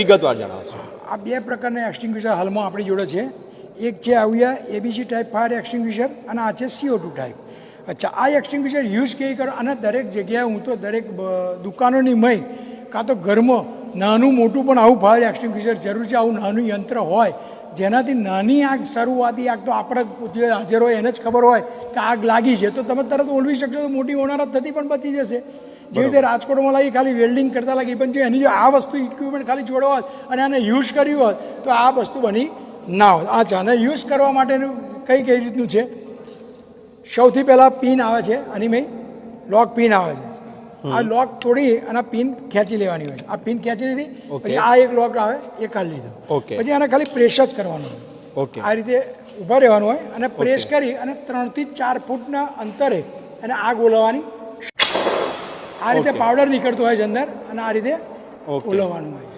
વિગતવાર જણાવશો. આ બે પ્રકારના એક્સટિંગ્વિશર હાલમાં આપણી જોડે છે. એક છે આવ્યા એબીસી ટાઈપ ફાયર એક્સટિંગ્વિશર અને આ છે CO2 ટાઈપ. અચ્છા, આ એક્સટિંગ્વિશર યુઝ કેવી કરો અને દરેક જગ્યાએ હું તો દરેક દુકાનોની મય કાં તો ઘરમાં નાનું મોટું પણ આવું ફાયર એક્સટિંગ્વિશર જરૂર છે. આવું નાનું યંત્ર હોય જેનાથી નાની આગ શરૂઆતી આગ તો આપણે જે હાજર હોય એને જ ખબર હોય કે આગ લાગી છે તો તમે તરત ઓલવી શકશો તો મોટી હોનારત થતી પણ બચી જશે. જેવી રીતે રાજકોટમાં લાગી ખાલી વેલ્ડિંગ કરતા લાગી પણ જો એની જો આ વસ્તુ ઇક્વિપમેન્ટ ખાલી જોડવા હોત અને આને યુઝ કર્યું હોત તો આ વસ્તુ બની ના હોત. આ ચાને યુઝ કરવા માટેનું કઈ રીતનું છે, સૌથી પહેલાં પિન આવે છે અને મેં લોક પિન આવે છે. આ લોક તોડી અને પિન ખેંચી લેવાની હોય. આ પિન ખેંચી લીધી પછી આ એક લોક આવે એ કાઢી લીધો. પછી આને ખાલી પ્રેસ જ કરવાનું હોય. આ રીતે ઊભા રહેવાનું હોય અને પ્રેસ કરી અને 3 થી 4 ફૂટના અંતરે અને આગ ઓલવવાની. આ રીતે પાવડર નીકળતો હોય છે અંદર અને આ રીતે ઓલવવાનું હોય.